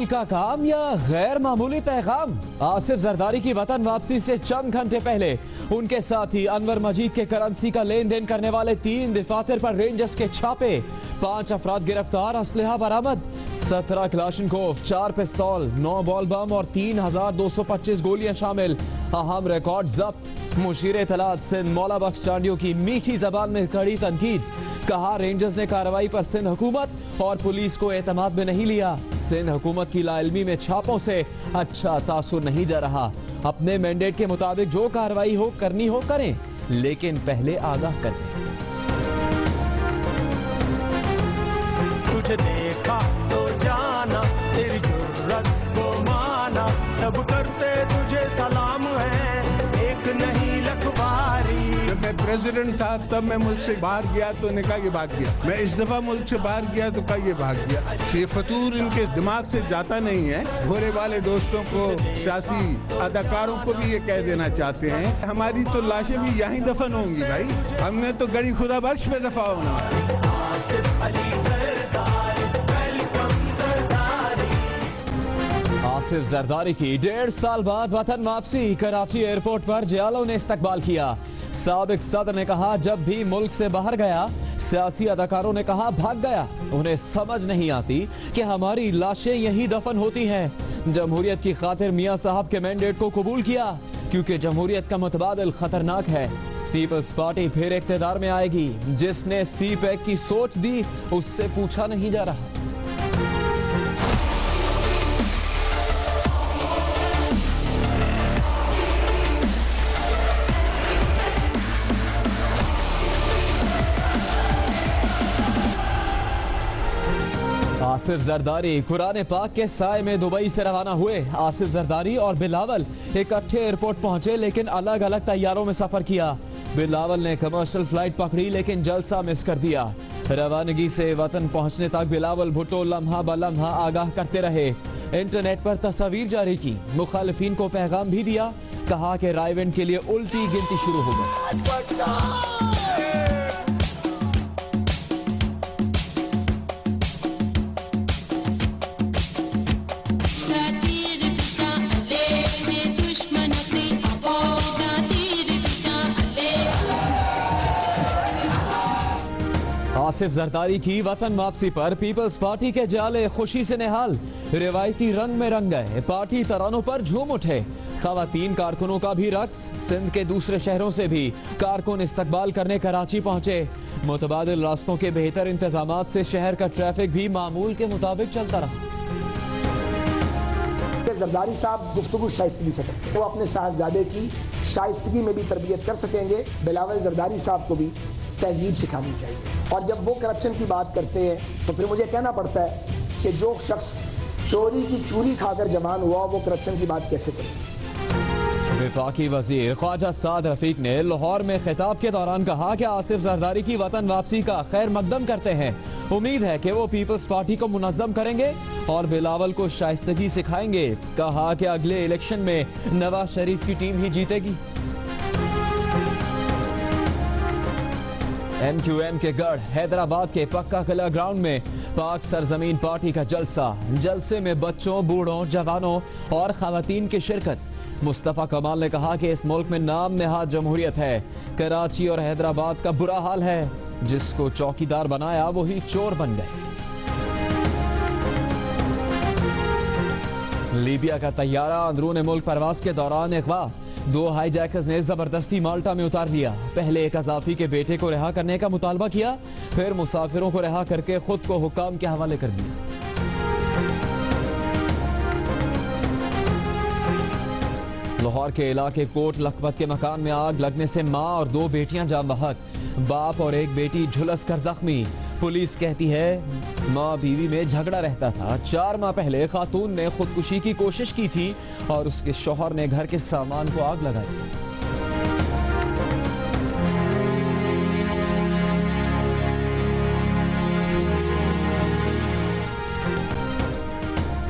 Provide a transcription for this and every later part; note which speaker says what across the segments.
Speaker 1: कमाल का काम या गैर मामूली पैगाम? आसिफ जरदारी की वतन वापसी से चंद घंटे पहले उनके साथी अनवर मजीद के करेंसी का लेन देन करने वाले 3 दफातर पर रेंजर्स के छापे, 5 अफराद गिरफ्तार, असलहा बरामद, 17 क्लाशनकोव, 4 पिस्तौल, 9 बॉल बम और 3225 गोलियां शामिल अहम रिकॉर्ड जब्त। मुशीर इत्तलात सिंध मौला बख्श चांडियों की मीठी जबान में कड़ी तनकीद, कहा रेंजर्स ने कार्रवाई पर सिंध हुकूमत और पुलिस को एतमाद में नहीं लिया। सिंध हुकूमत की लाइल्मी में छापों से अच्छा तासुर नहीं जा रहा। अपने मैंडेट के मुताबिक जो कार्रवाई हो करनी हो करें, लेकिन पहले आगाह करें।
Speaker 2: तुझे देखा तो जाना, तेरी जुर्रत को माना, सब करते तुझे सलाम है, एक नहीं लखवारी।
Speaker 3: जब मैं प्रेसिडेंट था तब मैं मुल्क से बाहर गया तो उन्होंने कहा ये भाग गया, मैं इस दफा मुल्क से बाहर गया तो कहा ये भाग गया। ये फतूर इनके दिमाग से जाता नहीं है। भोले वाले दोस्तों को, सियासी अदाकारों को भी ये कह देना चाहते हैं, हमारी तो लाशें भी यहीं दफन होंगी भाई, हमने तो गड़ी खुदा बख्श में दफा होना।
Speaker 1: आसिफ जरदारी की 1.5 साल बाद वतन वापसी, कराची एयरपोर्ट पर जियालों ने इस्तकबाल किया। साबिक सदर ने कहा जब भी मुल्क से बाहर गया, सियासी अदाकारों ने कहा भाग गया। उन्हें समझ नहीं आती कि हमारी लाशें यहीं दफन होती हैं। जमहूरियत की खातिर मियां साहब के मैंडेट को कबूल किया, क्योंकि जमहूरियत का मुतबादिल खतरनाक है। पीपल्स पार्टी फिर इख्तिदार में आएगी। जिसने सी पैक की सोच दी उससे पूछा नहीं जा रहा। आसिफ जरदारी कुरान पाक के साए में दुबई से रवाना हुए। आसिफ जरदारी और बिलावल इकट्ठे एयरपोर्ट पहुंचे, लेकिन अलग अलग तैयारों में सफर किया। बिलावल ने कमर्शियल फ्लाइट पकड़ी, लेकिन जलसा मिस कर दिया। रवानगी से वतन पहुंचने तक बिलावल भुट्टो लम्हा ब लम्हा आगाह करते रहे। इंटरनेट पर तस्वीर जारी की, मुखालिफिन को पैगाम भी दिया, कहा कि राइवेंट के लिए उल्टी गिनती शुरू हो गई। आसिफ जरदारी की वतन वापसी पर पीपल्स पार्टी के जाले खुशी से निहाल, रिवायती रंग में रंग गए, पार्टी तरानों पर झूम उठे। खवातीन कारकुनों का भी रक्स, सिंध के दूसरे शहरों से भी कारकुन इस्तकबाल करने कराची पहुंचे। मुतबादिल रास्तों के बेहतर इंतजामात से शहर का ट्रैफिक भी मामूल के मुताबिक चलता रहा।
Speaker 4: जरदारी साहब गुफ्तगू शाइस्तगी से करते, वो अपने साहबजादे की शाइस्तगी में भी तरबियत कर सकेंगे। बिलावल जरदारी साहब को भी तहजीब सिखानी चाहिए। और जब वो करप्शन की बात करते हैं तो फिर मुझे कहना पड़ता है कि जो शख्स चोरी की चूरी खाकर जवान हुआ, वो करप्शन की बात कैसे करे।
Speaker 1: वफाकी वजीर ख्वाजा साद रफीक ने लाहौर में खिताब के दौरान कहा कि आसिफ जरदारी की वतन वापसी का खैर मकदम करते हैं। उम्मीद है कि वो पीपल्स पार्टी को मुनज़्ज़म करेंगे और बिलावल को शाइस्तगी सिखाएंगे। कहा कि अगले इलेक्शन में नवाज शरीफ की टीम ही जीतेगी। MQM के गढ़ हैदराबाद के पक्का किला ग्राउंड में पाक सरजमीन पार्टी का जलसा। जलसे में बच्चों, बूढ़ों, जवानों और खवातीन की शिरकत। मुस्तफ़ा कमाल ने कहा कि इस मुल्क में नाम नेहाद जमहूरियत है। कराची और हैदराबाद का बुरा हाल है, जिसको चौकीदार बनाया वही चोर बन गए। लीबिया का तैयारा अंदरून मुल्क परवास के दौरान अगवा, 2 हाईजैकर्स ने जबरदस्ती माल्टा में उतार दिया। पहले एक अजाफी के बेटे को रिहा करने का मुतालबा किया, फिर मुसाफिरों को रिहा करके खुद को हुक्काम के हवाले कर दिया। लाहौर के इलाके कोट लखपत के मकान में आग लगने से मां और 2 बेटियां जान बहक, बाप और एक बेटी झुलस कर जख्मी। पुलिस कहती है मां बीवी में झगड़ा रहता था। 4 माह पहले खातून ने खुदकुशी की कोशिश की थी और उसके शौहर ने घर के सामान को आग लगाई थी।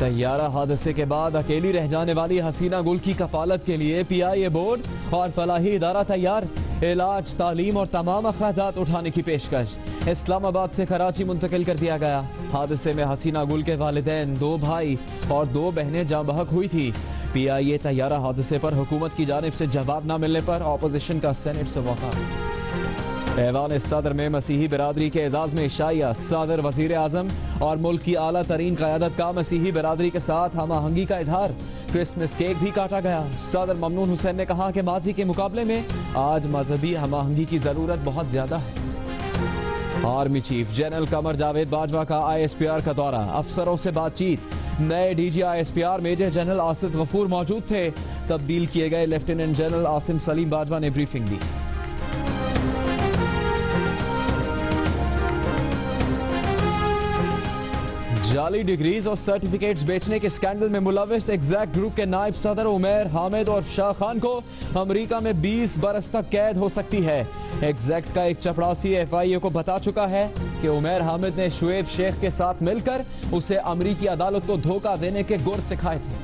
Speaker 1: तैयारा हादसे के बाद अकेली रह जाने वाली हसीना गुल की कफालत के लिए PIA बोर्ड और फलाही इदारा तैयार। इलाज, तालीम और तमाम अखराजात उठाने की पेशकश। इस्लामाबाद से कराची मुंतकिल कर दिया गया। हादसे में हसीना गुल के वालिदैन, 2 भाई और 2 बहनें जाँ बहक हुई थी। PIA तैयारा हादसे पर हुकूमत की जानिब से जवाब न मिलने पर अपोजिशन का सेनेट से वाक़ा। ऐवान सदर में मसीही बिरादरी के एजाज़ में इशाइया, सदर, वज़ीर आज़म और मुल्क की आला तरीन क़यादत का मसीही बिरादरी के साथ हम आहंगी का इजहार। क्रिसमस केक भी काटा गया। सदर ममनून हुसैन ने कहा कि माजी के मुकाबले में आज मजहबी हम आहंगी की ज़रूरत बहुत ज़्यादा है। Army chief general Qamar Javed Bajwa का ISPR का दौरा, अफसरों से बातचीत। नए DG ISPR major general Asif Ghafoor मौजूद थे। तब्दील किए गए लेफ्टिनेंट जनरल आसिम सलीम बाजवा ने ब्रीफिंग दी। जाली डिग्रीज और सर्टिफिकेट्स बेचने के स्कैंडल में मुलविस एग्जैक्ट ग्रुप के नायब सदर उमैर हामिद और शाह खान को अमेरिका में 20 बरस तक कैद हो सकती है। एग्जैक्ट का एक चपरासी FIA को बता चुका है कि उमैर हामिद ने शुएब शेख के साथ मिलकर उसे अमेरिकी अदालत को धोखा देने के गुर सिखाए थे।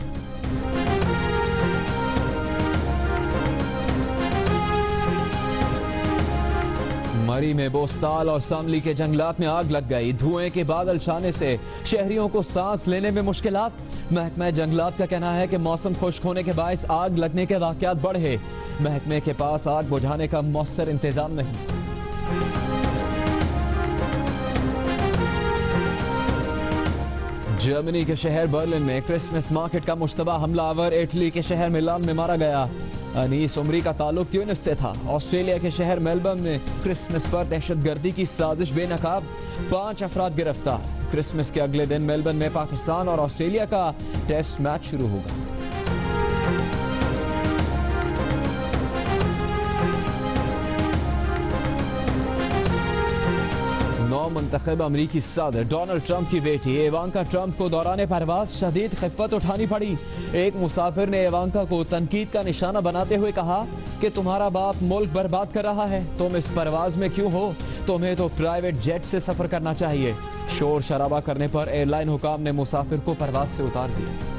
Speaker 1: मरी में बोस्ताल और शामली के जंगलात में आग लग गई। धुएं के बादल छाने से शहरियों को सांस लेने में मुश्किलात। महकमा जंगलात का कहना है कि मौसम खुश्क होने के बायस आग लगने के वाकयात बढ़े। महकमे के पास आग बुझाने का मौसर इंतजाम नहीं। जर्मनी के शहर बर्लिन में क्रिसमस मार्केट का मुश्तबा हमलावर इटली के शहर मिलान में मारा गया। अनीस उमरी का ताल्लुक ट्यूनिस से था। ऑस्ट्रेलिया के शहर मेलबर्न में क्रिसमस पर दहशतगर्दी की साजिश बेनकाब, 5 अफराद गिरफ्तार। क्रिसमस के अगले दिन मेलबर्न में पाकिस्तान और ऑस्ट्रेलिया का टेस्ट मैच शुरू होगा। मुंतखब अमरीकी सदर डोनाल्ड ट्रंप की बेटी इवांका ट्रंप को दौरान परवाज शदीद खिफ़त उठानी पड़ी। एक मुसाफिर ने इवांका को तनकीद का निशाना बनाते हुए कहा कि तुम्हारा बाप मुल्क बर्बाद कर रहा है, तुम इस परवाज में क्यों हो, तुम्हें तो प्राइवेट जेट से सफर करना चाहिए। शोर शराबा करने पर एयरलाइन हुकाम ने मुसाफिर को परवाज से उतार दिया।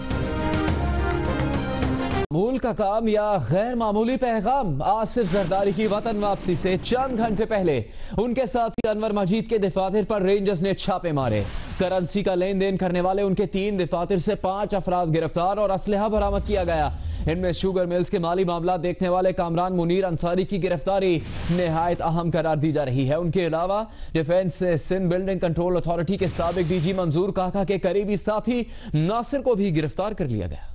Speaker 1: मामूल का काम या गैर मामूली पैगाम। आसिफ जरदारी की वतन वापसी से चंद घंटे पहले उनके साथी अनवर मजीद के दफातर पर रेंजर्स ने छापे मारे। करेंसी का लेन देन करने वाले उनके 3 दफातर से 5 अफराद गिरफ्तार और असलहा बरामद किया गया। इनमें शुगर मिल्स के माली मामला देखने वाले कामरान मुनीर अंसारी की गिरफ्तारी निहायत अहम करार दी जा रही है। उनके अलावा डिफेंस से सिंध बिल्डिंग कंट्रोल अथॉरिटी के साबिक DG मंजूर काका के करीबी साथी नासिर को भी गिरफ्तार कर लिया गया।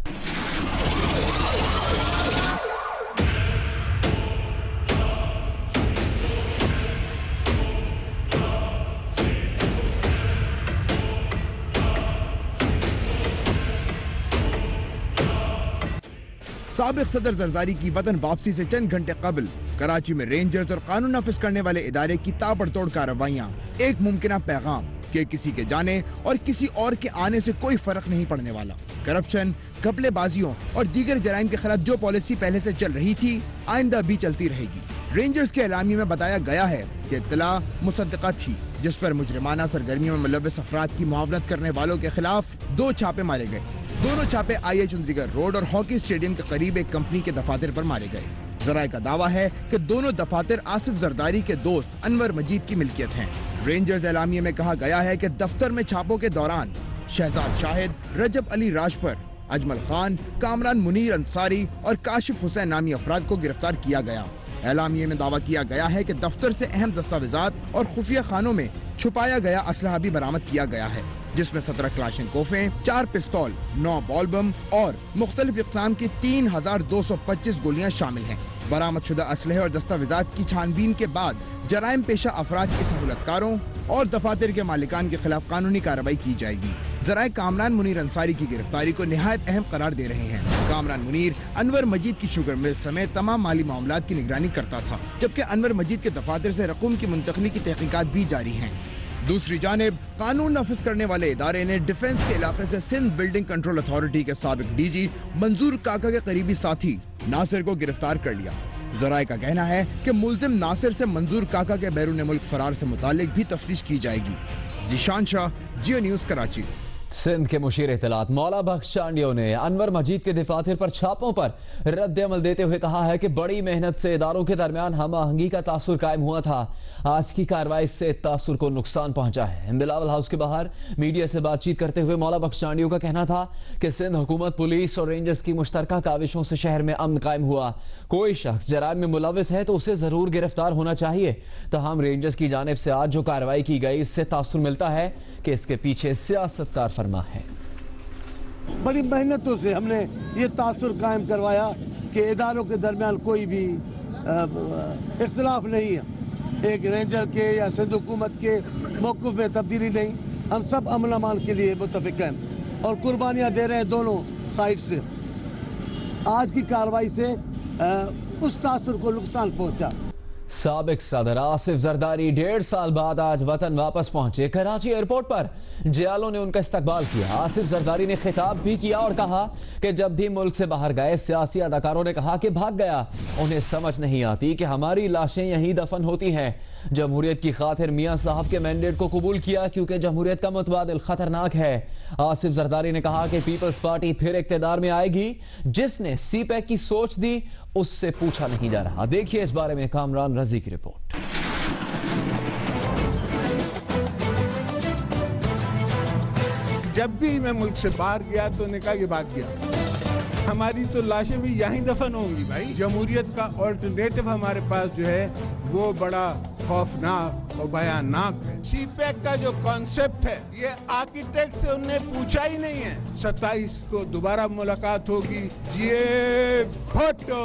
Speaker 5: साबिक सदर जरदारी की वतन वापसी से चंद घंटे कबल कराची में रेंजर्स और कानून नाफिज करने वाले इदारे की ताबड़तोड़ कार्रवाइयां। एक मुमकिना पैगाम कि किसी के जाने और किसी और के आने से कोई फर्क नहीं पड़ने वाला। करप्शन, घपलेबाजियों और दीगर जराइम के खिलाफ जो पॉलिसी पहले से चल रही थी आइंदा भी चलती रहेगी। रेंजर्स के एलामिया में बताया गया है कि इत्तला मुसद्दका थी जिस पर मुजरिमाना सरगर्मियों में मुलव्वस अफराद की मुआवनत करने वालों के खिलाफ 2 छापे मारे गए। दोनों छापे IH चंद्रीगढ़ रोड और हॉकी स्टेडियम के करीब एक कंपनी के दफातर पर मारे गए। जराये का दावा है कि दोनों दफातर आसिफ जरदारी के दोस्त अनवर मजीद की मिल्कियत हैं। रेंजर्स एलामिया में कहा गया है कि दफ्तर में छापों के दौरान शहजाद शाहिद, रजब अली राजपर, अजमल खान, कामरान मुनीर अंसारी और काशिफ हुसैन नामी अफराद को गिरफ्तार किया गया। एलामिया में दावा किया गया है कि दफ्तर से अहम दस्तावेजात और खुफिया खानों में छुपाया गया असलहा भी बरामद किया गया है, जिसमें 17 क्लाशिनकोफें, 4 पिस्तौल, 9 बॉल बम और मुख्तलिफ इक़साम की 3225 गोलियां शामिल हैं। बरामद शुदा असलहे और दस्तावेजात की छानबीन के बाद जराइम पेशा अफराद के सहूलतकारों और दफातर के मालिकान के खिलाफ कानूनी कार्रवाई की जाएगी। जराए कामरान मुनीर अंसारी की गिरफ्तारी को निहायत अहम करार दे रहे हैं। कामरान मुनीर अनवर मजीद की शुगर मिल समेत तमाम माली मामलात की निगरानी करता था, जबकि अनवर मजीद के दफातर से रकूम की मुंतकली की तहकीकात भी जारी हैं। दूसरी जानिब कानून नाफिज करने वाले इदारे ने डिफेंस के इलाके से सिंध बिल्डिंग कंट्रोल अथॉरिटी के साबिक DG मंजूर काका के करीबी साथी नासिर को गिरफ्तार कर लिया। जराए का कहना है कि मुल्जिम नासिर से मंजूर काका के बैरून मुल्क फरार से मुतालिक भी तफ्तीश की जाएगी। ज़ीशान शाह, जियो न्यूज़, कराची।
Speaker 1: सिंध के मुशीर इत्तलात मौला बख्श चांडियों ने अनवर मजीद के दफातर पर छापों पर रद्द अमल देते हुए कहा है कि बड़ी मेहनत से इदारों के दरमियान हम आहंगी का तासुर कायम हुआ था। आज की कार्रवाई से तासुर को नुकसान पहुंचा है। बिलावल हाउस के बाहर मीडिया से बातचीत करते हुए मौला बख्श चांडियों का कहना था कि सिंध हुकूमत, पुलिस और रेंजर्स की मुश्तरका काविशों से शहर में अमन कायम हुआ। कोई शख्स जराइम में मुलविस है तो उसे जरूर गिरफ्तार होना चाहिए। तहम रेंजर्स की जानिब से आज जो कार्रवाई की गई, इससे तासुर मिलता है कि इसके पीछे सियासत कार फरमा है।
Speaker 6: बड़ी मेहनतों से हमने ये तासुर कायम करवाया कि इदारों के दरमियान कोई भी इख्तिलाफ नहीं है। एक रेंजर के या सिंध हुकूमत के मौक़िफ़ में तब्दीली नहीं। हम सब अमन अमान के लिए मुत्तफ़िक़ हैं और कुर्बानियाँ दे रहे हैं दोनों साइड से। आज की कार्रवाई से उस तासुर को नुकसान पहुँचा।
Speaker 1: साबिक सदर आसिफ जरदारी 1.5 साल बाद आज वतन वापस पहुंचे। कराची एयरपोर्ट पर जियालों ने उनका इस्तकबाल किया। आसिफ जरदारी ने खिताब भी किया और कहा कि जब भी मुल्क से बाहर गए, सियासी अदाकारों ने कहा कि भाग गया। उन्हें समझ नहीं आती कि हमारी लाशें यहीं दफन होती हैं। जमहूरियत की खातिर मियां साहब के मैंडेट को कबूल किया क्योंकि जमहूरियत का मुतबादिल खतरनाक है। आसिफ जरदारी ने कहा कि पीपल्स पार्टी फिर इक़्तिदार में आएगी। जिसने सीपैक की सोच दी उससे पूछा नहीं जा रहा। देखिए इस बारे में कामरान रजी की रिपोर्ट।
Speaker 3: जब भी मैं मुल्क से बाहर गया तो उन्होंने कहा कि भाग गया। हमारी तो लाशें भी यहीं दफन होंगी भाई। जमहूरियत का ऑल्टरनेटिव हमारे पास जो है वो बड़ा खौफनाक और भयानक है। सीपैक का जो कॉन्सेप्ट है ये आर्किटेक्ट से उन्हें पूछा ही नहीं है। 27 को दोबारा मुलाकात होगी। ये भुट्टो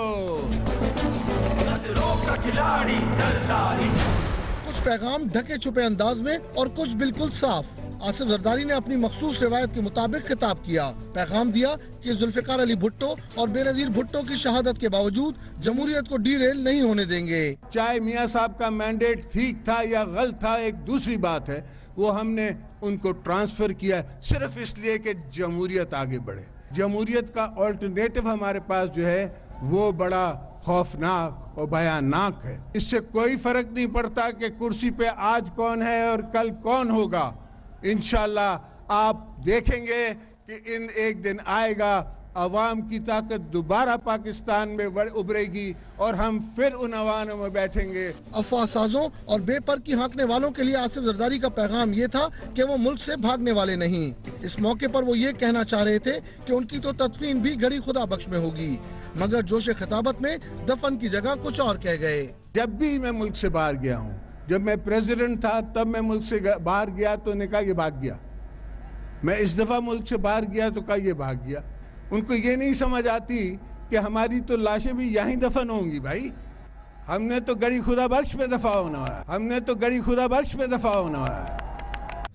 Speaker 7: कुछ पैगाम ढके छुपे अंदाज में और कुछ बिल्कुल साफ। आसिफ जरदारी ने अपनी मखसूस रिवायत के मुताबिक खिताब किया। पैगाम दिया कि जुल्फिकार अली भुट्टो और बेनजीर भुट्टो की शहादत के बावजूद जमहूरियत को डीरेल नहीं होने देंगे।
Speaker 3: चाहे मियां साहब का मैंडेट ठीक था या गलत था, एक दूसरी बात है। वो हमने उनको ट्रांसफर किया सिर्फ इसलिए कि जमहूरियत आगे बढ़े। जमहूरियत का ऑल्टरनेटिव हमारे पास जो है वो बड़ा खौफनाक और भयानक है। इससे कोई फर्क नहीं पड़ता कि कुर्सी पे आज कौन है और कल कौन होगा। इंशाल्लाह आप देखेंगे कि इन एक दिन आएगा, अवाम की ताकत दोबारा पाकिस्तान में उभरेगी और हम फिर उन अवानों में बैठेंगे।
Speaker 7: अफवाह साजों और बेपर की हाँकने वालों के लिए आसिफ जरदारी का पैगाम ये था कि वो मुल्क से भागने वाले नहीं। इस मौके पर वो ये कहना चाह रहे थे कि उनकी तो तदफीन भी घड़ी खुदा बख्श में होगी, मगर जोश खिताबत में दफन की जगह कुछ और कह गए।
Speaker 3: जब भी मैं मुल्क से बाहर गया हूँ, जब मैं प्रेसिडेंट था तब मैं मुल्क से बाहर गया तो उन्होंने कहा कि भाग गया। मैं इस दफा मुल्क से बाहर गया तो कहा ये भाग गया। उनको ये नहीं समझ आती कि हमारी तो लाशें भी यहीं दफन होंगी भाई। हमने तो गड़ी खुदा बख्श में दफा होना है। हमने तो गड़ी खुदा बख्श में दफा होना है।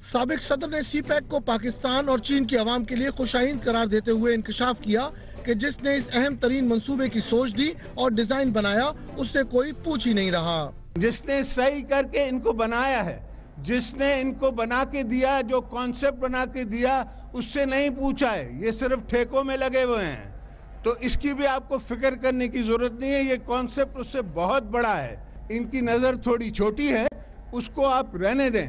Speaker 7: साबिक सदर ने सीपैक को पाकिस्तान और चीन की आवाम के लिए खुशाइंद करार देते हुए इंकशाफ किया कि जिसने इस अहम तरीन मंसूबे की सोच दी और डिजाइन बनाया उससे कोई पूछ ही नहीं रहा।
Speaker 3: जिसने सही करके इनको बनाया है, जिसने इनको बना के दिया, जो कॉन्सेप्ट बना के दिया, उससे नहीं पूछा है। ये सिर्फ ठेकों में लगे हुए हैं। तो इसकी भी आपको फिक्र करने की जरूरत नहीं है। ये कॉन्सेप्ट उससे बहुत बड़ा है। इनकी नजर थोड़ी छोटी है, उसको आप रहने दें।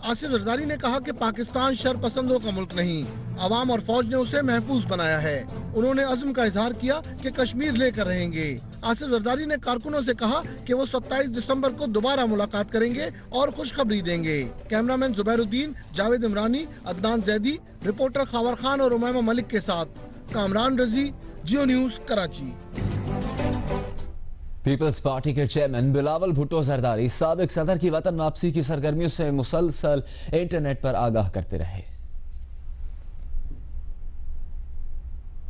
Speaker 7: आसिफ जरदारी ने कहा कि पाकिस्तान शरपसंदों का मुल्क नहीं, अवाम और फौज ने उसे महफूज बनाया है। उन्होंने अज़्म का इजहार किया कि कश्मीर लेकर रहेंगे। आसिफ जरदारी ने कारकुनों से कहा कि वो 27 दिसंबर को दोबारा मुलाकात करेंगे और खुशखबरी देंगे। कैमरामैन जुबैरुद्दीन, जावेद इमरानी, अदनान जैदी, रिपोर्टर खावर खान और उमैमा मलिक के साथ कामरान रजी, जियो न्यूज, कराची।
Speaker 1: पीपल्स पार्टी के चेयरमैन बिलावल भुट्टो जरदारी साबिक सदर की वतन वापसी की सरगर्मियों से मुसलसल इंटरनेट पर आगाह करते रहे।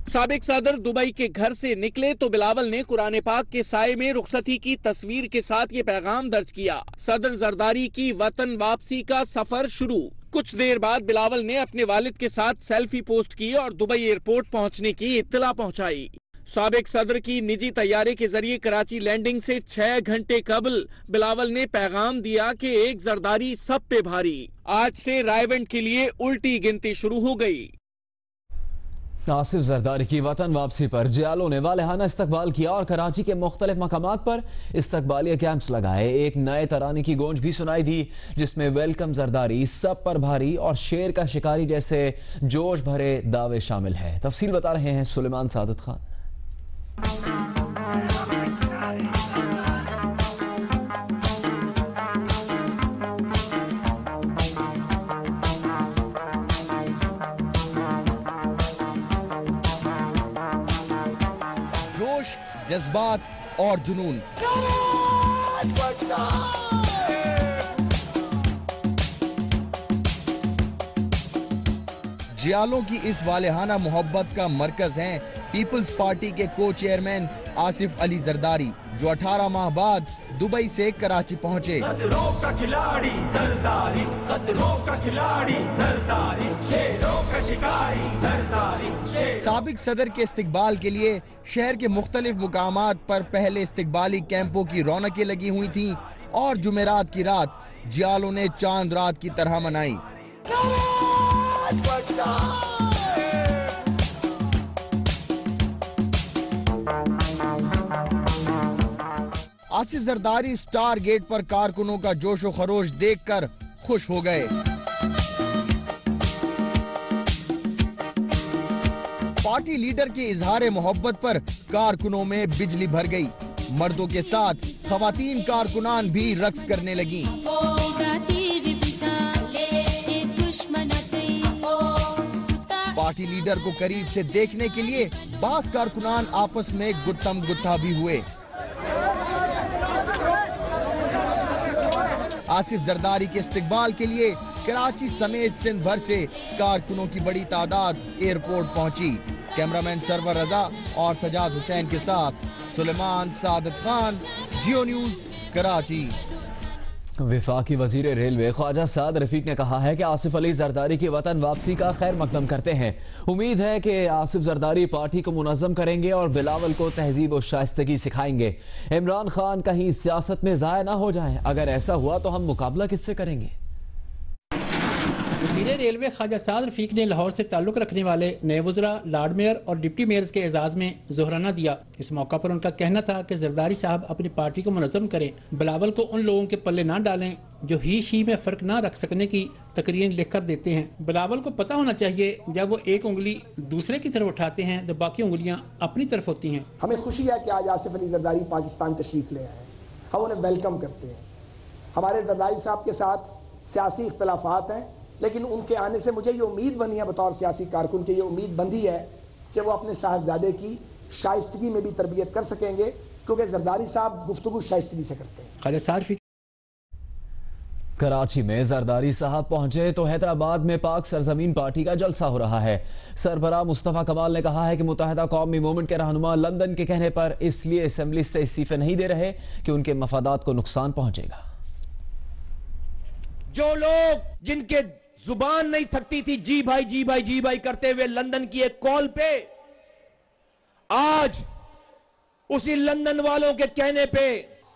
Speaker 8: साबिक सदर दुबई के घर से निकले तो बिलावल ने कुरान पाक के साये में रुखसती की तस्वीर के साथ ये पैगाम दर्ज किया। सदर जरदारी की वतन वापसी का सफर शुरू। कुछ देर बाद बिलावल ने अपने वालिद के साथ सेल्फी पोस्ट की और दुबई एयरपोर्ट पहुंचने की इत्तला पहुंचाई। साबिक सदर की निजी तैयारे के जरिए कराची लैंडिंग से 6 घंटे कबल बिलावल ने पैगाम दिया कि एक जरदारी सब पे भारी। आज से रायवेंट के लिए उल्टी गिनती शुरू हो गई।
Speaker 1: आसिफ जरदारी की वतन वापसी पर जियालों ने वालेहाना इस्तकबाल किया और कराची के मुख्तलिफ मकामात पर इस्तकबालिया कैंप्स लगाए। एक नए तराने की गूंज भी सुनाई दी जिसमें वेलकम जरदारी, सब पर भारी और शेर का शिकारी जैसे जोश भरे दावे शामिल हैं। तफसील बता रहे हैं सुलेमान सादत खान।
Speaker 5: जज्बात और जुनून, जियालों की इस वालेहाना मोहब्बत का मरकज हैं पीपल्स पार्टी के को चेयरमैन आसिफ अली जरदारी, जो 18 माह बाद दुबई से कराची पहुंचे।
Speaker 2: कदरों का खिलाड़ी जरदारी, कदरों का खिलाड़ी जरदारी, शेरों का शिकारी जरदारी।
Speaker 5: साबिक सदर के इस्तकबाल के लिए शहर के मुख्तलिफ मुकामात पर पहले इस्तकबाली कैंपों की रौनकें लगी हुई थीं और जुमेरात की रात जियालों ने चांद रात की तरह मनाई। आसिफ जरदारी स्टार गेट पर कारकुनों का जोशो खरोश देखकर खुश हो गए। पार्टी लीडर के इजहार मोहब्बत पर कारकुनों में बिजली भर गई। मर्दों के साथ खवातीन कारकुनान भी रक्स करने लगी। पार्टी लीडर को करीब से देखने के लिए बास कारकुनान आपस में गुत्तम गुत्था भी हुए। आसिफ जरदारी के इस्तकबाल के लिए कराची समेत सिंध भर से कारकुनों की बड़ी तादाद एयरपोर्ट पहुंची। कैमरामैन सरवर रजा और सजाद हुसैन के साथ सुलेमान सादत खान, जियो न्यूज, कराची।
Speaker 1: वफाकी वजीर रेलवे ख्वाजा साद रफीक ने कहा है कि आसिफ अली जरदारी की वतन वापसी का खैर मकदम करते हैं। उम्मीद है कि आसिफ जरदारी पार्टी को मुनज़्ज़म करेंगे और बिलावल को तहजीब और शाइस्तगी सिखाएंगे। इमरान खान कहीं सियासत में ज़ाया ना हो जाए, अगर ऐसा हुआ तो हम मुकाबला किससे करेंगे।
Speaker 9: वज़ीर रेलवे ख्वाजा साद रफीक ने लाहौर से ताल्लुक़ रखने वाले नए वज़रा, लॉर्ड मेयर और डिप्टी मेयर्स के एजाज़ में ज़ोहराना दिया। इस मौका पर उनका कहना था कि जरदारी साहब अपनी पार्टी को मुनज़्ज़म करें, बिलावल को उन लोगों के पल्ले ना डालें जो ही शी में फ़र्क ना रख सकने की तकरीरें लिख कर देते हैं। बिलावल को पता होना चाहिए जब वो एक उंगली दूसरे की तरफ उठाते हैं तो बाकी उंगलियां अपनी तरफ होती हैं।
Speaker 4: हमें खुशी है कि आज आसिफ अली जरदारी पाकिस्तान तशरीफ़ ले आए, हम उन्हें वेलकम करते हैं। हमारे जरदारी साहब के साथ सियासी इख्तलाफात हैं, लेकिन उनके आने से मुझे ये उम्मीद बनी है, बतौर सियासी कारकुन के ये उम्मीद बंधी है कि वो अपने साहबजादे की शाइस्तगी में भी तरबियत कर सकेंगे, क्योंकि जरदारी साहब गुफ्तगू शाइस्तगी से करते हैं।
Speaker 9: ख्वाजा साद
Speaker 1: कराची में जरदारी साहब पहुंचे तो हैदराबाद में पाक सरजमीन पार्टी का जलसा हो रहा है। सरबराह मुस्तफ़ा कमाल ने कहा है कि मुत्तहिदा कौमी मूवमेंट के रहनुमा लंदन के कहने पर इसलिए असेंबली से इस्तीफे नहीं दे रहे कि उनके मफादात को नुकसान पहुंचेगा।
Speaker 10: जो लोग जिनके जुबान नहीं थकती थी जी भाई जी भाई जी भाई करते हुए लंदन की एक कॉल पे, आज उसी लंदन वालों के कहने पे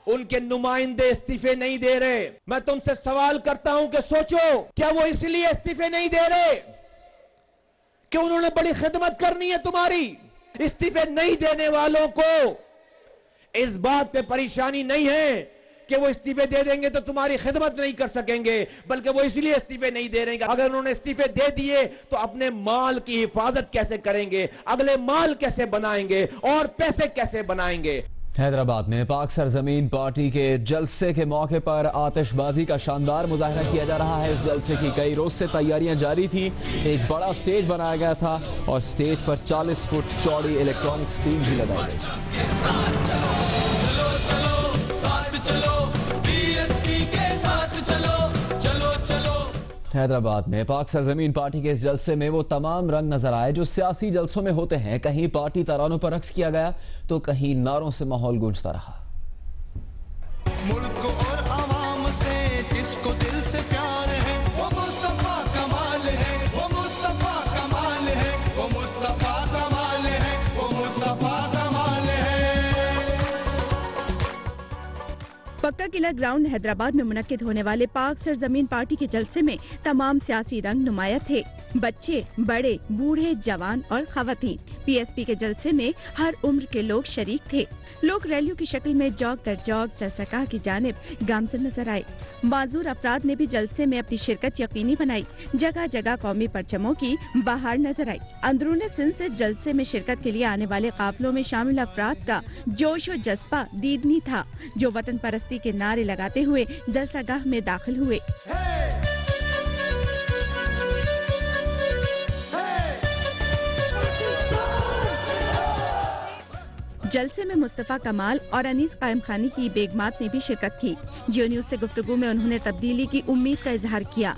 Speaker 10: उनके नुमाइंदे इस्तीफे नहीं दे रहे। मैं तुमसे सवाल करता हूं कि सोचो, क्या वो इसलिए इस्तीफे नहीं दे रहे कि उन्होंने बड़ी खिदमत करनी है तुम्हारी? इस्तीफे नहीं देने वालों को इस बात पे परेशानी नहीं है कि वो इस्तीफे दे देंगे तो तुम्हारी खिदमत नहीं कर सकेंगे, बल्कि वो इसलिए इस्तीफे नहीं दे रहे हैं अगर उन्होंने इस्तीफे दे दिए तो अपने माल की हिफाजत कैसे करेंगे, अगले माल कैसे बनाएंगे और पैसे कैसे बनाएंगे।
Speaker 1: हैदराबाद में पाक सरजमीन पार्टी के जलसे के मौके पर आतिशबाजी का शानदार मुजाहरा किया जा रहा है। इस जलसे की कई रोज से तैयारियां जारी थी। एक बड़ा स्टेज बनाया गया था और स्टेज पर 40 फुट चौड़ी इलेक्ट्रॉनिक स्क्रीन भी लगाई गई। हैदराबाद में पाक सरजमीन पार्टी के इस जलसे में वो तमाम रंग नजर आए जो सियासी जलसों में होते हैं। कहीं पार्टी तरानों पर रक्स किया गया तो कहीं नारों से माहौल गूंजता रहा।
Speaker 11: मुल्क और आवाम से जिसको दिल से प्यार है वो मुस्तफा कमाल है, वो मुस्तफा कमाल है, वो मुस्तफा कमाल है, वो मुस्तफा कमाल है।
Speaker 12: पक्का किला ग्राउंड हैदराबाद में मुनक्किद होने वाले पाक सरजमीन पार्टी के जलसे में तमाम सियासी रंग नुमाया थे। बच्चे, बड़े, बूढ़े, जवान और खवातीन। पीएसपी के जलसे में हर उम्र के लोग शरीक थे। लोग रैलियों की शक्ल में चौक दर चौक चरसगाह की जानिब गामजन नजर आए। माजूर अफराद ने भी जलसे में अपनी शिरकत यकीनी बनाई। जगह जगह कौमी परचमों की बाहर नजर आई। अंदरूनी सिंध से जलसे में शिरकत के लिए आने वाले काफिलों में शामिल अफराद का जोश और जज्बा दीदनी था, जो वतन परस्ती के नारे लगाते हुए जलसागाह में दाखिल हुए। जलसे में मुस्तफा कमाल और अनीस कायम खानी की बेगमात ने भी शिरकत की। जियो न्यूज से गुफ्तगू में उन्होंने तब्दीली की उम्मीद का इजहार किया।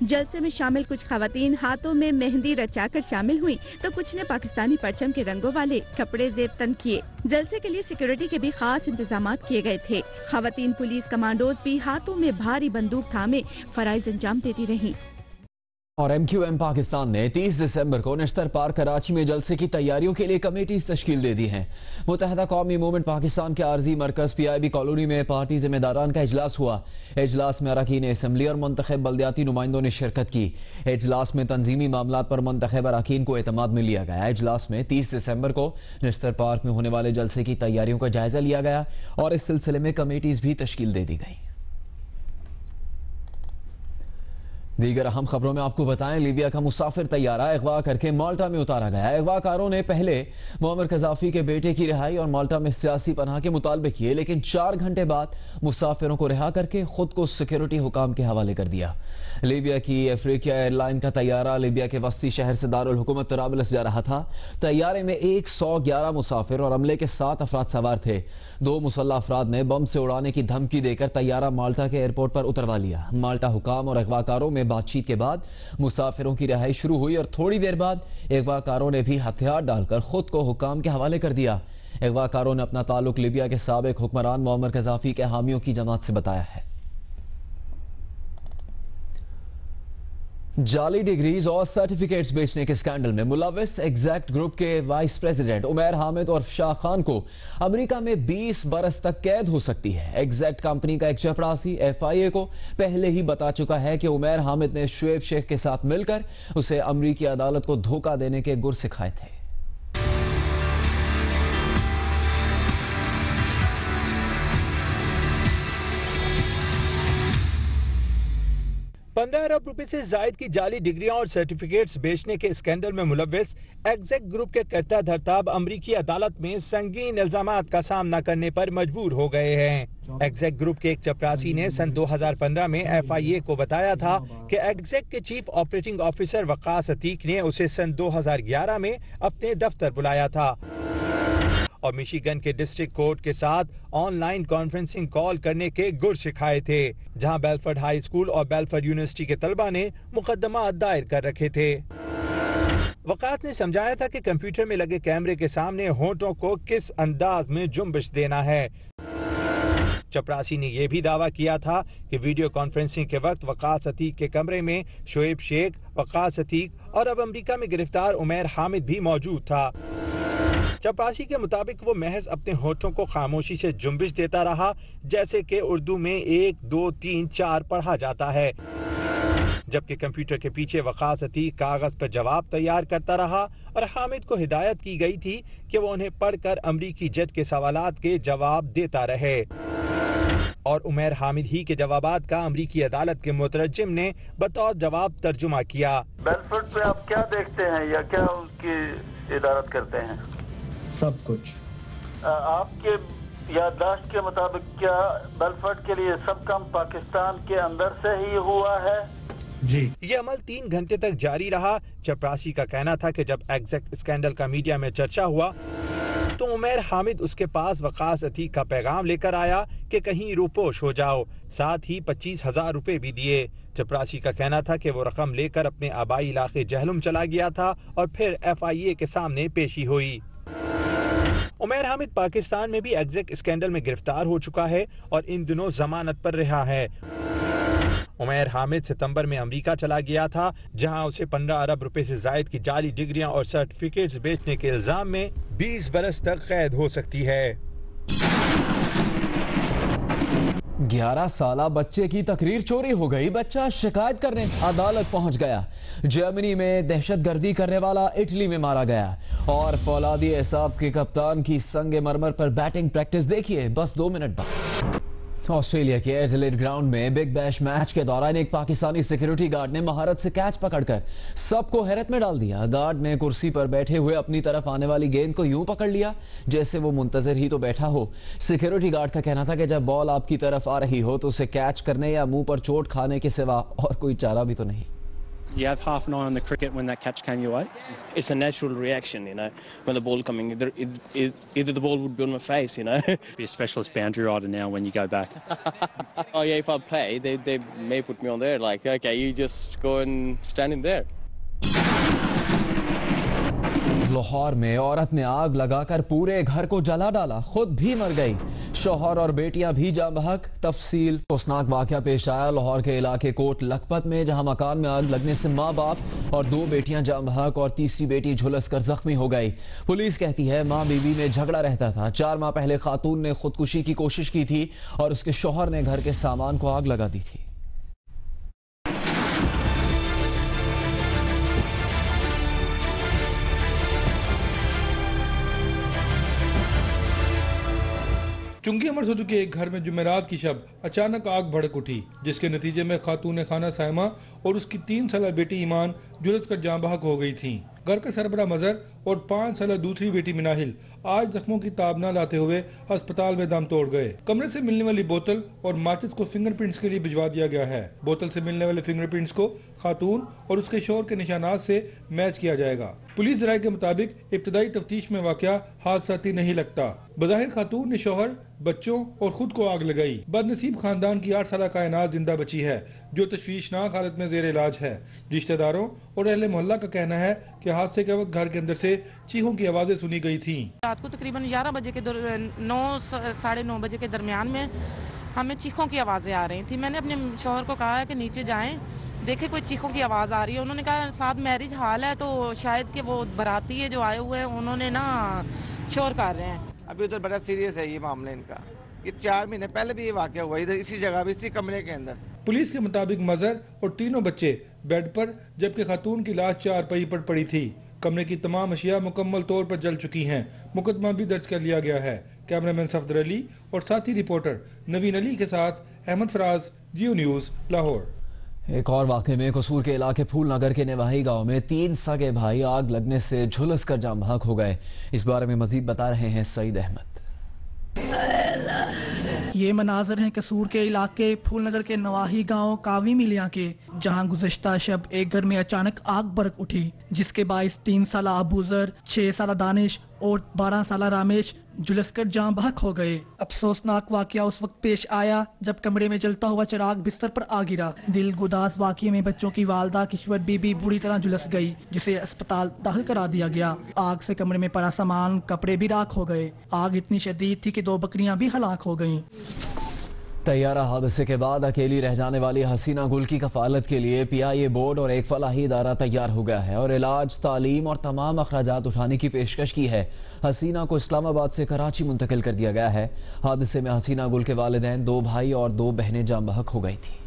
Speaker 12: जलसे में शामिल कुछ खवातीन हाथों में मेहंदी रचाकर शामिल हुई, तो कुछ ने पाकिस्तानी परचम के रंगों वाले कपड़े जेब तन किए। जलसे के लिए सिक्योरिटी के भी खास इंतजाम किए गए थे। खवातीन पुलिस कमांडोज भी हाथों में भारी बंदूक थामे फराइज अंजाम देती रहीं।
Speaker 1: और MQM पाकिस्तान ने 30 दिसंबर को नश्तर पार्क कराची में जलसे की तैयारियों के लिए कमेटीज तश्कील दे दी हैं। मुत्तहदा कौमी मूवमेंट पाकिस्तान के आर्जी मरकज PIB कॉलोनी में पार्टी जिम्मेदारान का इजलास हुआ। इजलास में अरकान असम्बली और मुंतखब बल्दियाती नुमाइंदों ने शिरकत की। इजलास में तंजीमी मामलात पर मुंतखब अरकान को एतमाद में लिया गया। इजलास में 30 दिसंबर को नश्तर पार्क में होने वाले जलसे की तैयारियों का जायजा लिया गया और इस सिलसिले में कमेटीज भी तश्कील दे दी गई। दीगर अहम खबरों में आपको बताएं, लीबिया का मुसाफिर तैयारा अगवा करके माल्टा में उतारा गया। अगवाकारों ने पहले मुअम्मर कज़ाफी के बेटे की रिहाई और माल्टा में सियासी पनाह के मुतालबे किए, लेकिन 4 घंटे बाद मुसाफिरों को रिहा करके खुद को सिक्योरिटी हुकाम के हवाले कर दिया। लीबिया की अफ्रीका एयरलाइन का तैयारा लीबिया के वस्ती शहर से दारुल हुकूमत तराबलस जा रहा था। तैयारे में 111 मुसाफिर और अमले के 7 अफराद सवार थे। 2 मुसल्लह अफराद ने बम से उड़ाने की धमकी देकर तैयारा माल्टा के एयरपोर्ट पर उतरवा लिया। माल्टा हुकाम और अगवाकारों में बातचीत के बाद मुसाफिरों की रिहाई शुरू हुई और थोड़ी देर बाद अगवाकारों ने भी हथियार डालकर खुद को हुकाम के हवाले कर दिया। अगवाकारों ने अपना ताल्लुक लीबिया के साबिक हुक्मरान मुअम्मर कज़ाफी के हामियों की जमात से बताया है। जाली डिग्रीज और सर्टिफिकेट्स बेचने के स्कैंडल में मुलविस एग्जैक्ट ग्रुप के वाइस प्रेसिडेंट उमैर हामिद और शाह खान को अमेरिका में 20 बरस तक कैद हो सकती है। एग्जैक्ट कंपनी का एक चपरासी FIA को पहले ही बता चुका है कि उमैर हामिद ने शुएब शेख के साथ मिलकर उसे अमेरिकी अदालत को धोखा देने के गुर सिखाए थे।
Speaker 13: 15 अरब रुपए से जायद की जाली डिग्रियां और सर्टिफिकेट्स बेचने के स्कैंडल में मुलविस एग्जैक्ट ग्रुप के कर्ता धर्ताब अमरीकी अदालत में संगीन इल्जामात का सामना करने पर मजबूर हो गए हैं। एग्जैक्ट ग्रुप के एक चपरासी ने सन 2015 में FIA को बताया था कि एग्जैक्ट के chief operating officer Waqas Atiq ने उसे सन 2011 में अपने दफ्तर बुलाया था और मिशिगन के डिस्ट्रिक्ट कोर्ट के साथ ऑनलाइन कॉन्फ्रेंसिंग कॉल करने के गुर सिखाए थे, जहां बेलफर्ड हाई स्कूल और बेलफर्ड यूनिवर्सिटी के तलबा ने मुकदमा दायर कर रखे थे। वकास ने समझाया था कि कंप्यूटर में लगे कैमरे के सामने होंठों को किस अंदाज में जुम्बिश देना है। चपरासी ने यह भी दावा किया था कि वीडियो कॉन्फ्रेंसिंग के वक्त वकास अतीक के कमरे में शुएब शेख, वकास अतीक और अब अमेरिका में गिरफ्तार उमैर हामिद भी मौजूद था। चपरासी के मुताबिक वो महज अपने होठों को खामोशी से जुम्बिश देता रहा, जैसे कि उर्दू में 1, 2, 3, 4 पढ़ा जाता है, जबकि कंप्यूटर के पीछे वकास अतीक कागज पर जवाब तैयार करता रहा और हामिद को हिदायत की गई थी कि वो उन्हें पढ़कर अमरीकी जज के सवालात के जवाब देता रहे और उमैर हामिद ही के जवाबात का अमरीकी अदालत के मुतरज्जिम ने बतौर जवाब तर्जुमा किया।
Speaker 14: बेलफर्ड पे आप क्या देखते हैं या क्या उसकी इदारत करते हैं?
Speaker 15: सब कुछ।
Speaker 14: आपके याददाश्त के मुताबिक क्या बेलफर्ड के लिए सब काम पाकिस्तान के अंदर से ही हुआ है?
Speaker 13: जी। ये अमल 3 घंटे तक जारी रहा। चपरासी का कहना था कि जब एग्जैक्ट स्कैंडल का मीडिया में चर्चा हुआ तो उमैर हामिद उसके पास वकास अतीक का पैगाम लेकर आया कि कहीं रूपोश हो जाओ, साथ ही 25,000 रुपए भी दिए। चपरासी का कहना था कि वो रकम लेकर अपने आबाई इलाके जहलुम चला गया था और फिर FIA के सामने पेशी हुई। उमैर हामिद पाकिस्तान में भी एग्जैक्ट स्कैंडल में गिरफ्तार हो चुका है और इन दिनों जमानत पर रिहा है। उमैर हामिद सितंबर में अमेरिका चला गया था, जहां उसे 15 अरब रुपए से जायद की जाली डिग्रियां और सर्टिफिकेट्स बेचने के इल्जाम में 20 बरस तक कैद हो सकती है।
Speaker 1: 11 साला बच्चे की तकरीर चोरी हो गई। बच्चा शिकायत करने अदालत पहुंच गया। जर्मनी में दहशतगर्दी करने वाला इटली में मारा गया। और फौलादी एसाब के कप्तान की संगे मरमर पर बैटिंग प्रैक्टिस देखिए बस 2 मिनट बाद। ऑस्ट्रेलिया के एडिलेड ग्राउंड में बिग बैश मैच के दौरान एक पाकिस्तानी सिक्योरिटी गार्ड ने महारत से कैच पकड़कर सबको हैरत में डाल दिया। गार्ड ने कुर्सी पर बैठे हुए अपनी तरफ आने वाली गेंद को यूं पकड़ लिया जैसे वो मुंतजर ही तो बैठा हो। सिक्योरिटी गार्ड का कहना था कि जब बॉल आपकी तरफ आ रही हो तो उसे कैच करने या मुंह पर चोट खाने के सिवा और कोई चारा भी तो नहीं।
Speaker 15: You have half an eye on the cricket when that catch came your way. It's a natural reaction, you know, when the ball coming, either the ball would be on my face, you know. Be a specialist boundary rider now when you go back. Oh yeah, if I play, they may put me on there. Like, okay, you just go and stand in there.
Speaker 1: Lahore में औरत ने आग लगाकर पूरे घर को जला डाला, खुद भी मर गई। शौहर और बेटियां भी जाम बहक। तफसील अफसोसनाक वाकया पेश आया लाहौर के इलाके कोट लखपत में, जहां मकान में आग लगने से माँ बाप और 2 बेटियां जाम बहक और तीसरी बेटी झुलस कर जख्मी हो गई। पुलिस कहती है माँ बीवी में झगड़ा रहता था। 4 माह पहले खातून ने खुदकुशी की कोशिश की थी और उसके शौहर ने घर के सामान को आग लगा दी थी।
Speaker 16: चुंगी अमर सदू के एक घर में जुमेरात की शब अचानक आग भड़क उठी, जिसके नतीजे में खातून खाना साइमा और उसकी 3 साला बेटी ईमान जुलस कर जाँ बहक हो गई थीं। घर के सरबरा मजर और 5 साला दूसरी बेटी मिनाहिल आज जख्मों की ताब न लाते हुए अस्पताल में दम तोड़ गए। कमरे से मिलने वाली बोतल और माचिस को फिंगरप्रिंट्स के लिए भिजवा दिया गया है। बोतल से मिलने वाले फिंगरप्रिंट्स को खातून और उसके शोहर के निशानात से मैच किया जाएगा। पुलिस राय के मुताबिक इब्तदाई तफ्तीश में वाकया हादसाती नहीं लगता। बज़ाहिर खातून ने शौहर, बच्चों और खुद को आग लगाई। बदनसीब खानदान की 8 साला कायनात जिंदा बची है, जो तशवीशनाक हालत में जेर इलाज है। रिश्तेदारों और अहले मोहल्ला का कहना है कि हादसे के वक्त घर के अंदर से चीखों की आवाजें सुनी गई थी।
Speaker 17: रात को तकरीबन 11 बजे के 9 साढ़े 9 बजे के दरमियान में हमें चीखों की आवाजें आ रही थी। मैंने अपने शौहर को कहा है कि नीचे जाएं, देखे कोई चीखों की आवाज़ आ रही है। उन्होंने कहा साथ मैरिज हाल है तो शायद कि वो बाराती है जो आए हुए हैं, उन्होंने ना शोर कर रहे हैं।
Speaker 18: अभी उधर बड़ा सीरियस है ये मामला इनका। ये 4 महीने पहले भी ये वाकया हुआ इधर इसी जगह भी, इसी कमरे के अंदर।
Speaker 16: पुलिस के मुताबिक मजर और तीनों बच्चे बेड पर, जबकि खातून की लाश चारपाई पर पड़ी थी। कमरे की तमाम अशिया मुकम्मल तौर पर जल चुकी हैं। मुकदमा भी दर्ज कर लिया गया है। कैमरामैन सफदर अली और साथी रिपोर्टर नवीन अली के साथ अहमद फराज, जियो न्यूज़, लाहौर।
Speaker 1: एक और वाक़े में कसूर के इलाके फूल नगर के नेवाही गांव में 3 सगे भाई आग लगने से झुलस कर जाम बहक हो गए। इस बारे में मजीद बता रहे हैं सईद अहमद।
Speaker 19: ये मनाजर हैं कसूर के इलाके फूलनगर के नवाही गांव कावी मिलिया के, जहां गुज़श्ता शब एक घर में अचानक आग भड़क उठी, जिसके बाइस 3 साला अबूजर, 6 साला दानिश और 12 साला रामेश झुलसकर जाम बहक हो गए। अफसोसनाक वाकया उस वक्त पेश आया जब कमरे में जलता हुआ चिराग बिस्तर पर आ गिरा। दिल गुदास वाकये में बच्चों की वालदा किश्वर बीबी बुरी तरह झुलस गई, जिसे अस्पताल दाखिल करा दिया गया। आग से कमरे में पड़ा सामान, कपड़े भी राख हो गए। आग इतनी शदीद थी कि 2 बकरियां भी हलाक हो गईं।
Speaker 1: तैयारा हादसे के बाद अकेली रह जाने वाली हसीना गुल की कफालत के लिए PIA बोर्ड और एक फलाही इदारा तैयार हो गया है और इलाज, तालीम और तमाम अखराजात उठाने की पेशकश की है। हसीना को इस्लामाबाद से कराची मुंतकिल कर दिया गया है। हादसे में हसीना गुल के वालिदैन, 2 भाई और 2 बहनें जाम बहक हो गई थी।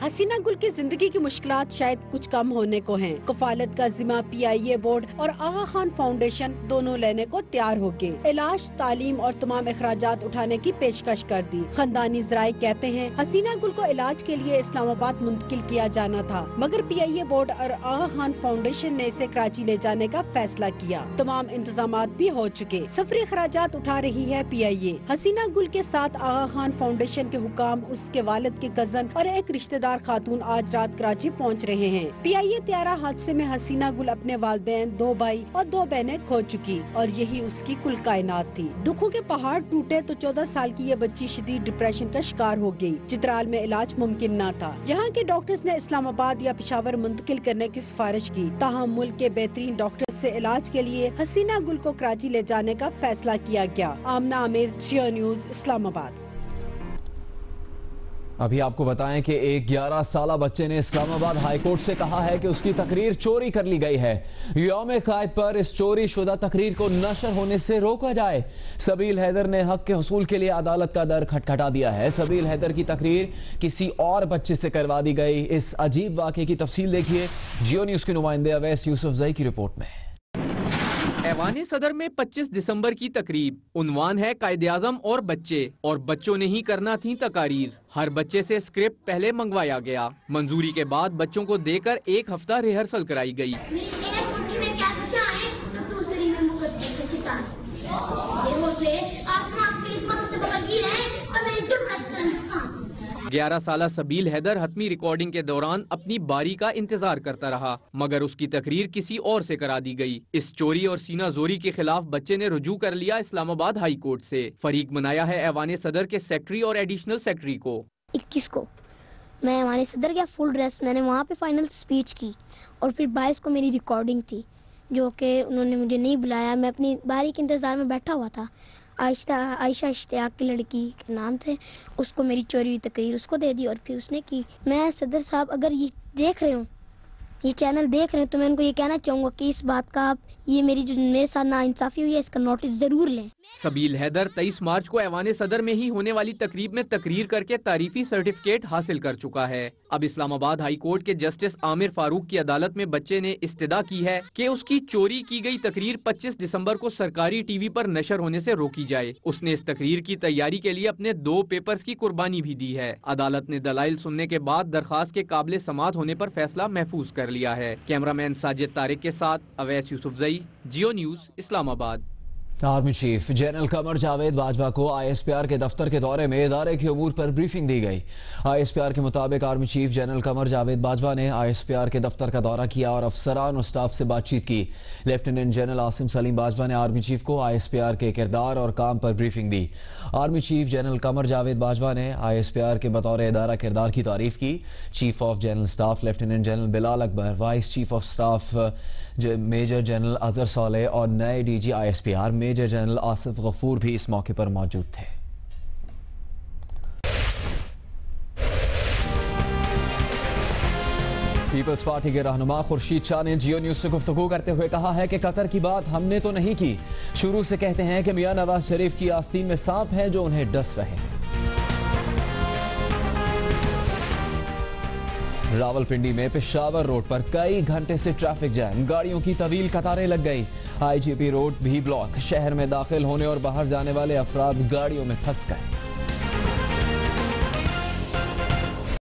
Speaker 20: हसीना गुल की जिंदगी की मुश्किलात शायद कुछ कम होने को हैं। कफालत का जिम्मा PIA बोर्ड और आगा खान फाउंडेशन दोनों लेने को तैयार हो गए। इलाज, तालीम और तमाम अखराजात उठाने की पेशकश कर दी। खानदानी ज़राए कहते हैं हसीना गुल को इलाज के लिए इस्लामाबाद मुंतकिल किया जाना था, मगर PIA बोर्ड और आगा खान फाउंडेशन ने इसे कराची ले जाने का फैसला किया। तमाम इंतजामात भी हो चुके। सफरी अखराजात उठा रही है PIA। हसीना गुल के साथ आगा खान फाउंडेशन के हुकाम, उसके वालिद के कजन और एक रिश्तेदार खातून आज रात कराची पहुंच रहे हैं। PIA तैयारा हादसे में हसीना गुल अपने वालिदैन, 2 भाई और 2 बहनें खो चुकी और यही उसकी कुल कायनात थी। दुखों के पहाड़ टूटे तो 14 साल की ये बच्ची शदीद डिप्रेशन का शिकार हो गई। चित्राल में इलाज मुमकिन न था। यहाँ के डॉक्टर्स ने इस्लामाबाद या पेशावर मुंतकिल करने की सिफारिश की। ताहम मुल्क के बेहतरीन डॉक्टर्स से इलाज के लिए हसीना गुल को कराची ले जाने का फैसला किया गया। आमना आमिर, जियो न्यूज़, इस्लामाबाद।
Speaker 1: अभी आपको बताएं कि एक 11 साला बच्चे ने इस्लामाबाद हाई कोर्ट से कहा है कि उसकी तकरीर चोरी कर ली गई है। यौम कायद पर इस चोरी शुदा तकरीर को नशर होने से रोका जाए। सबील हैदर ने हक के हुसूल के लिए अदालत का दर खटखटा दिया है। सबील हैदर की तकरीर किसी और बच्चे से करवा दी गई। इस अजीब वाक़े की तफसील देखिए जियो न्यूज़ के नुमाइंदे अवैस यूसुफजई की रिपोर्ट में।
Speaker 21: ऐवान सदर में 25 दिसंबर की तकरीब। उन्वान है कायदे-आज़म और बच्चे, और बच्चों ने ही करना थी तकारीर। हर बच्चे से स्क्रिप्ट पहले मंगवाया गया। मंजूरी के बाद बच्चों को देकर एक हफ्ता रिहर्सल कराई गई। ग्यारह साला सबील हैदर हतमी रिकॉर्डिंग के दौरान अपनी बारी का इंतजार करता रहा, मगर उसकी तकरीर किसी और से करा दी गई। इस चोरी और सीना जोरी के खिलाफ बच्चे ने रुजू कर लिया इस्लामाबाद हाई कोर्ट से। फरीक बनाया है ऐवान सदर के सेक्रेटरी और एडिशनल सेक्रेटरी को।
Speaker 22: 21 को मैं ऐवान सदर गया फुल ड्रेस, मैंने वहाँ पे फाइनल स्पीच की, और फिर 22 को मेरी रिकॉर्डिंग थी, जो कि उन्होंने मुझे नहीं बुलाया। मैं अपनी बारी के इंतजार में बैठा हुआ था। आयशा इश्तियाक की लड़की के नाम थे, उसको मेरी चोरी हुई तकरीर उसको दे दी, और फिर उसने की। मैं सदर साहब अगर ये देख रहे हो, ये चैनल देख रहे हैं, तो मैं उनको ये कहना चाहूँगा कि इस बात का आप, ये मेरी जो मेरे साथ नाइंसाफ़ी हुई है, इसका नोटिस ज़रूर लें।
Speaker 21: सबील हैदर 23 मार्च को ऐवान सदर में ही होने वाली तकरीब में तकरीर करके तारीफी सर्टिफिकेट हासिल कर चुका है। अब इस्लामाबाद हाई कोर्ट के जस्टिस आमिर फारूक की अदालत में बच्चे ने इस्तदा की है कि उसकी चोरी की गई तकरीर 25 दिसंबर को सरकारी टीवी पर नशर होने से रोकी जाए। उसने इस तकरीर की तैयारी के लिए अपने 2 पेपर्स की कुर्बानी भी दी है। अदालत ने दलाइल सुनने के बाद दरखास्त के काबिल समाअत होने पर फैसला महफूज कर लिया है। कैमरामैन साजिद तारिक के साथ Awais Yousafzai, Geo News, Islamabad.
Speaker 1: Army chief general Qamar Javed Bajwa को ISPR के दफ्तर के दौरे में इदारे के उमूर पर ब्रीफिंग दी गई। ISPR के मुताबिक army chief general Qamar Javed Bajwa ने ISPR के दफ्तर का दौरा किया और अफसरान और स्टाफ से बातचीत की। लेफ्टिनेंट जनरल आसिम सलीम बाजवा ने आर्मी चीफ को ISPR के किरदार और काम पर ब्रीफिंग दी। Army chief general Qamar Javed Bajwa ने ISPR के बतौर इदारा किरदार की तारीफ की। Chief of general staff lieutenant general Bilal Akbar, vice chief of staff major general Azhar Saleh और नए DG ISPR major general Asif Ghafoor भी इस मौके पर मौजूद थे। पीपल्स पार्टी के रहनुमा खुर्शीद शाह ने जियो न्यूज़ से गुफ्तगू करते हुए कहा है कि कतर की बात हमने तो नहीं की। शुरू से कहते हैं कि मियां नवाज शरीफ की आस्तीन में सांप है जो उन्हें डस रहे। रावलपिंडी में पेशावर रोड पर कई घंटे से ट्रैफिक जैम, गाड़ियों की तवील कतारें लग गई। IGP रोड भी ब्लॉक, शहर में दाखिल होने और बाहर जाने वाले अफराद गाड़ियों में फंस गए।